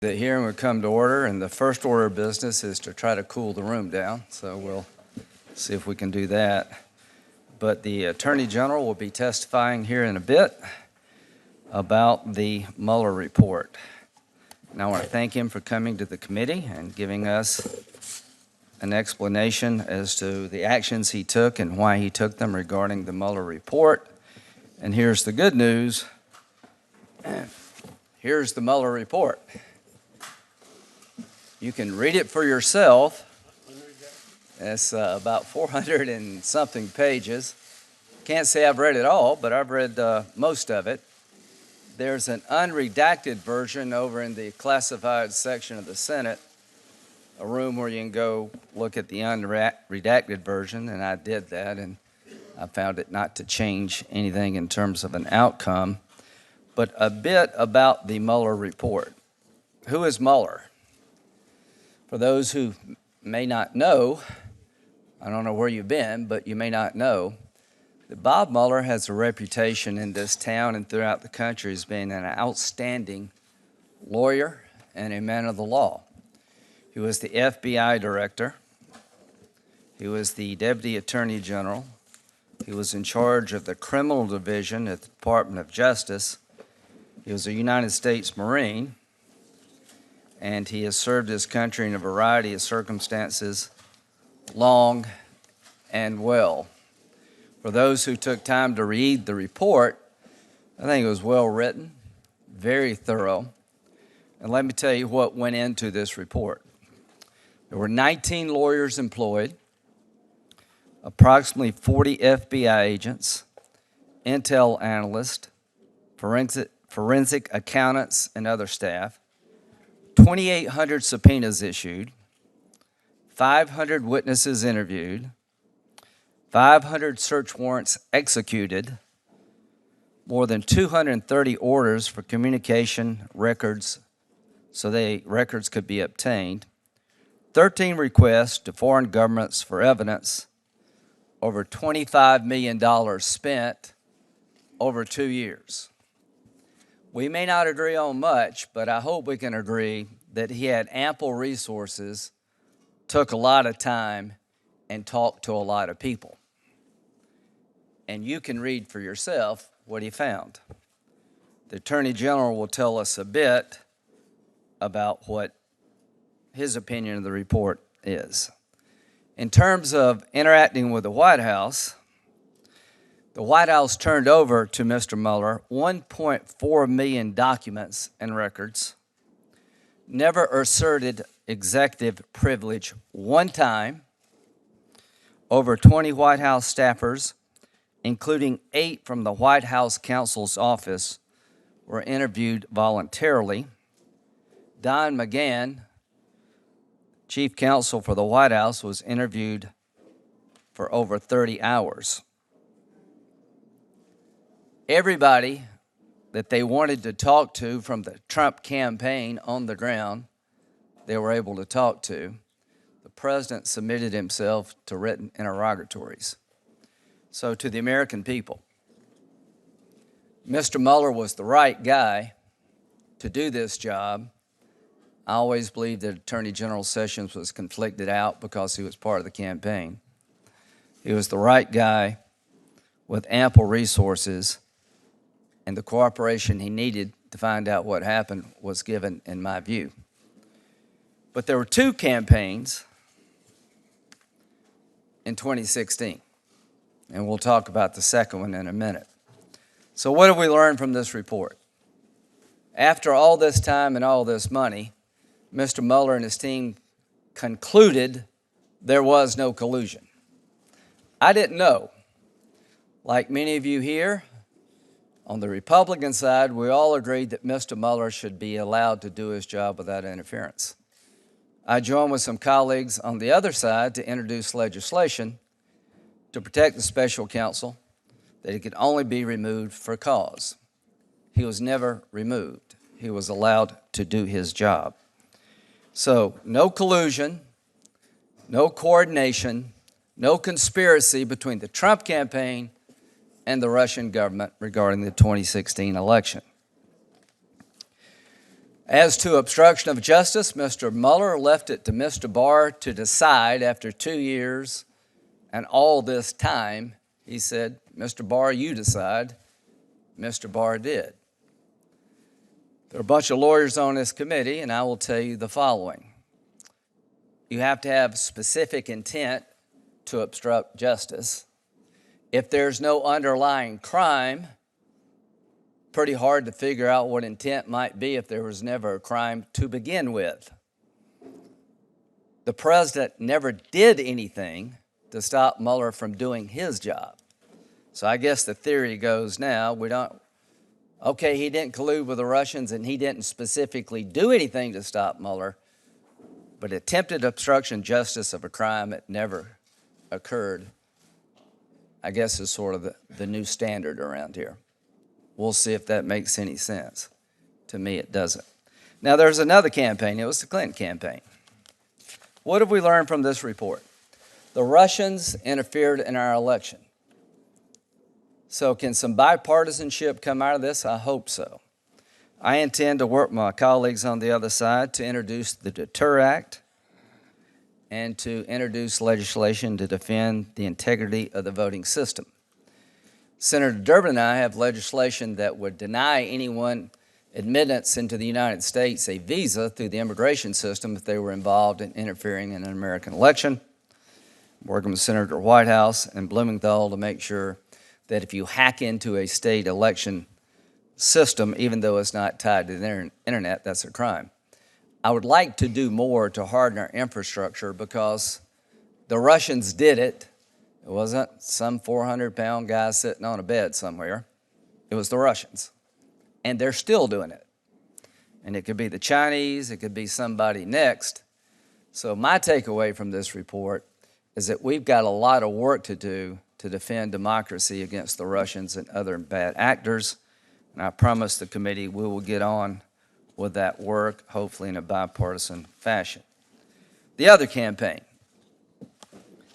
The hearing would come to order, and the first order of business is to try to cool the room down, so we'll see if we can do that. But the Attorney General will be testifying here in a bit about the Muller Report. And I want to thank him for coming to the committee and giving us an explanation as to the actions he took and why he took them regarding the Muller Report. And here's the good news. Here's the Muller Report. You can read it for yourself. It's about 400 and something pages. Can't say I've read it all, but I've read most of it. There's an unredacted version over in the classified section of the Senate, a room where you can go look at the unredacted version, and I did that, and I found it not to change anything in terms of an outcome. But a bit about the Muller Report. Who is Muller? For those who may not know, I don't know where you've been, but you may not know, that Bob Mueller has a reputation in this town and throughout the country as being an outstanding lawyer and a man of the law. He was the FBI director. He was the Deputy Attorney General. He was in charge of the Criminal Division at the Department of Justice. He was a United States Marine, and he has served his country in a variety of circumstances, long and well. For those who took time to read the report, I think it was well written, very thorough. And let me tell you what went into this report. There were 19 lawyers employed, approximately 40 FBI agents, intel analysts, forensic accountants, and other staff, 2,800 subpoenas issued, 500 witnesses interviewed, 500 search warrants executed, more than 230 orders for communication records so records could be obtained, 13 requests to foreign governments for evidence, over $25 million spent over 2 years. We may not agree on much, but I hope we can agree that he had ample resources, took a lot of time, and talked to a lot of people. And you can read for yourself what he found. The Attorney General will tell us a bit about what his opinion of the report is. In terms of interacting with the White House turned over to Mr. Mueller 1.4 million documents and records, never asserted executive privilege one time. Over 20 White House staffers, including 8 from the White House counsel's office, were interviewed voluntarily. Don McGahn, chief counsel for the White House, was interviewed for over 30 hours. Everybody that they wanted to talk to from the Trump campaign on the ground, they were able to talk to. The president submitted himself to written interrogatories. So to the American people, Mr. Mueller was the right guy to do this job. I always believed that Attorney General Sessions was conflicted out because he was part of the campaign. He was the right guy with ample resources, and the cooperation he needed to find out what happened was given, in my view. But there were 2 campaigns in 2016, and we'll talk about the second one in a minute. So what have we learned from this report? After all this time and all this money, Mr. Mueller and his team concluded there was no collusion. I didn't know. Like many of you here, on the Republican side, we all agreed that Mr. Mueller should be allowed to do his job without interference. I joined with some colleagues on the other side to introduce legislation to protect the special counsel, that he could only be removed for cause. He was never removed. He was allowed to do his job. So no collusion, no coordination, no conspiracy between the Trump campaign and the Russian government regarding the 2016 election. As to obstruction of justice, Mr. Muller left it to Mr. Barr to decide after 2 years and all this time. He said, Mr. Barr, you decide. Mr. Barr did. There are a bunch of lawyers on this committee, and I will tell you the following. You have to have specific intent to obstruct justice. If there's no underlying crime, pretty hard to figure out what intent might be if there was never a crime to begin with. The president never did anything to stop Mueller from doing his job. So I guess the theory goes now, okay, he didn't collude with the Russians and he didn't specifically do anything to stop Mueller, but attempted obstruction of justice of a crime that never occurred, I guess is sort of the new standard around here. We'll see if that makes any sense. To me, it doesn't. Now, there's another campaign. It was the Clinton campaign. What have we learned from this report? The Russians interfered in our election. So can some bipartisanship come out of this? I hope so. I intend to work with my colleagues on the other side to introduce the Deter Act and to introduce legislation to defend the integrity of the voting system. Senator Durbin and I have legislation that would deny anyone admittance into the United States a visa through the immigration system if they were involved in interfering in an American election. I'm working with Senator Whitehouse and Blumenthal to make sure that if you hack into a state election system, even though it's not tied to the internet, that's a crime. I would like to do more to harden our infrastructure because the Russians did it. It wasn't some 400-pound guy sitting on a bed somewhere. It was the Russians. And they're still doing it. And it could be the Chinese. It could be somebody next. So my takeaway from this report is that we've got a lot of work to do to defend democracy against the Russians and other bad actors. And I promise the committee we will get on with that work, hopefully in a bipartisan fashion. The other campaign.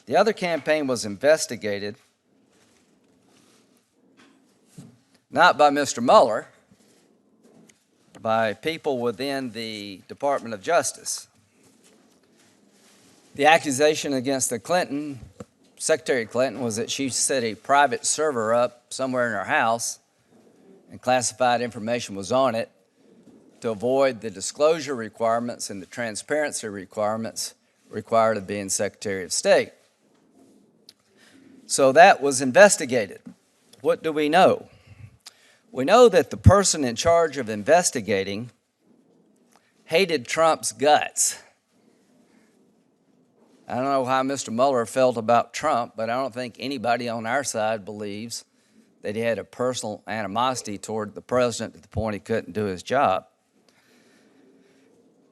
The other campaign was investigated not by Mr. Mueller, by people within the Department of Justice. The accusation against Secretary Clinton, was that she set a private server up somewhere in her house and classified information was on it to avoid the disclosure requirements and the transparency requirements required of being Secretary of State. So that was investigated. What do we know? We know that the person in charge of investigating hated Trump's guts. I don't know how Mr. Mueller felt about Trump, but I don't think anybody on our side believes that he had a personal animosity toward the president to the point he couldn't do his job.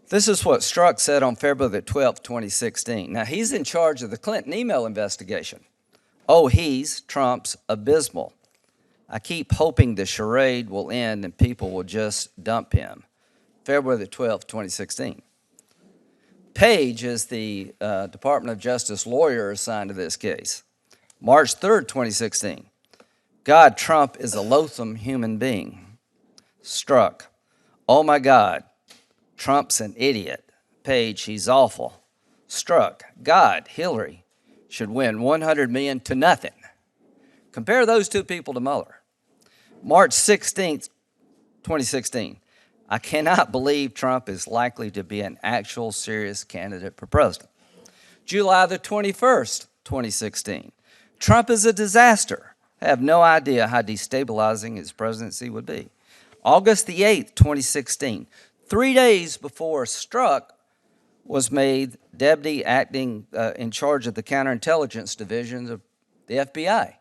This is what Strzok said on February the 12th, 2016. Now, he's in charge of the Clinton email investigation. Oh, Trump's abysmal. I keep hoping the charade will end and people will just dump him. February the 12th, 2016. Page is the Department of Justice lawyer assigned to this case. March 3rd, 2016. God, Trump is a loathsome human being. Strzok. Oh my God, Trump's an idiot. Page, he's awful. Strzok. God, Hillary should win $100 million to nothing. Compare those two people to Mueller. March 16th, 2016. I cannot believe Trump is likely to be an actual serious candidate for president. July the 21st, 2016. Trump is a disaster. I have no idea how destabilizing his presidency would be. August the 8th, 2016. 3 days before Strzok was made deputy acting in charge of the counterintelligence division of the FBI.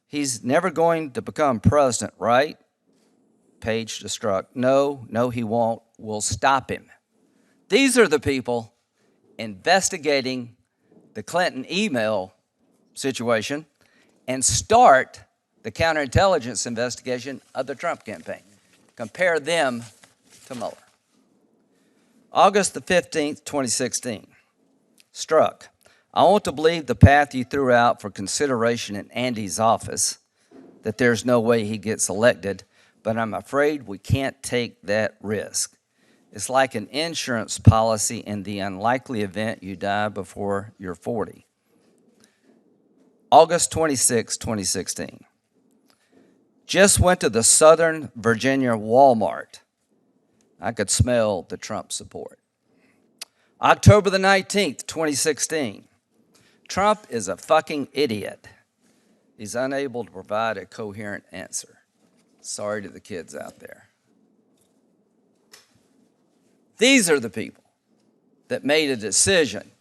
He's never going to become president, right? Page to Strzok. No, he won't. We'll stop him. These are the people investigating the Clinton email situation and start the counterintelligence investigation of the Trump campaign. Compare them to Mueller. August the 15th, 2016. Strzok. I want to believe the path you threw out for consideration in Andy's office, that there's no way he gets elected, but I'm afraid we can't take that risk. It's like an insurance policy in the unlikely event you die before you're 40. August 26, 2016. Just went to the Southern Virginia Walmart. I could smell the Trump support. October the 19th, 2016. Trump is a fucking idiot. He's unable to provide a coherent answer. Sorry to the kids out there. These are the people that made a decision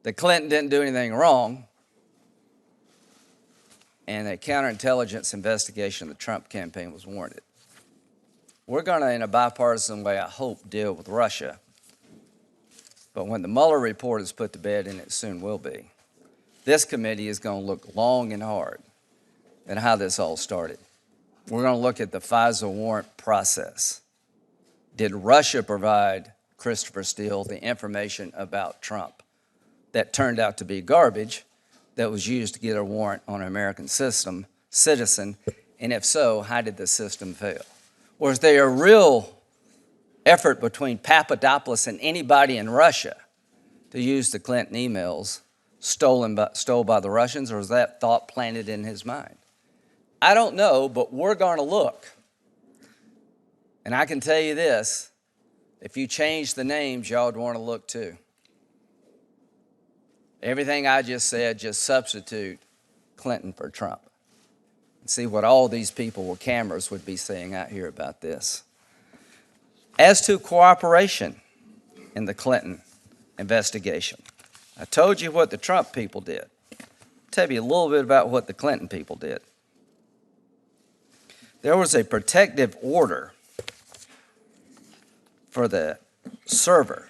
that Clinton didn't do anything wrong, and a counterintelligence investigation of the Trump campaign was warranted. We're going to, in a bipartisan way, I hope, deal with Russia. But when the Muller Report is put to bed, and it soon will be, this committee is going to look long and hard at how this all started. We're going to look at the FISA warrant process. Did Russia provide Christopher Steele the information about Trump that turned out to be garbage that was used to get a warrant on an American citizen? And if so, how did the system fail? Was there a real effort between Papadopoulos and anybody in Russia to use the Clinton emails stole by the Russians, or was that thought planted in his mind? I don't know, but we're going to look. And I can tell you this, if you change the names, y'all would want to look too. Everything I just said, just substitute Clinton for Trump. And see what all these people with cameras would be saying out here about this. As to cooperation in the Clinton investigation, I told you what the Trump people did. I'll tell you a little bit about what the Clinton people did. There was a protective order for the server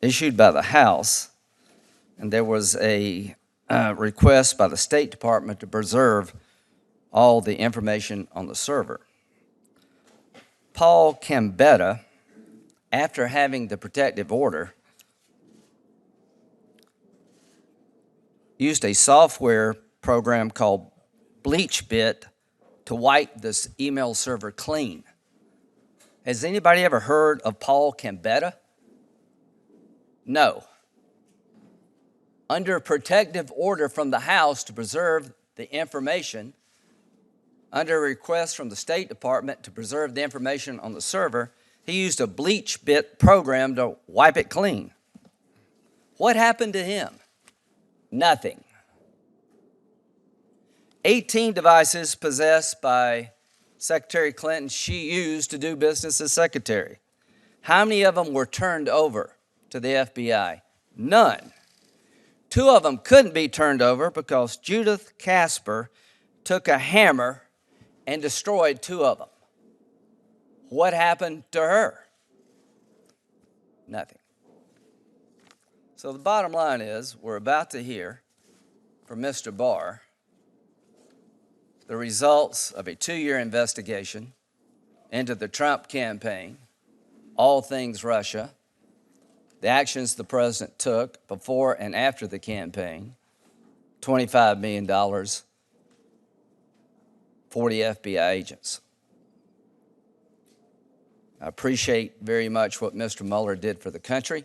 issued by the House, and there was a request by the State Department to preserve all the information on the server. Paul Gambetta, after having the protective order, used a software program called BleachBit to wipe this email server clean. Has anybody ever heard of Paul Gambetta? No. Under a protective order from the House to preserve the information, under a request from the State Department to preserve the information on the server, he used a BleachBit program to wipe it clean. What happened to him? Nothing. 18 devices possessed by Secretary Clinton she used to do business as secretary. How many of them were turned over to the FBI? None. 2 of them couldn't be turned over because Judith Casper took a hammer and destroyed 2 of them. What happened to her? Nothing. So the bottom line is, we're about to hear from Mr. Barr the results of a 2-year investigation into the Trump campaign, all things Russia, the actions the president took before and after the campaign, $25 million, 40 FBI agents. I appreciate very much what Mr. Mueller did for the country.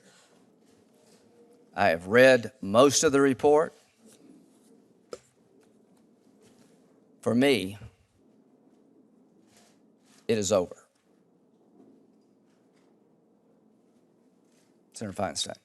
I have read most of the report. For me, it is over. Senator Feinstein.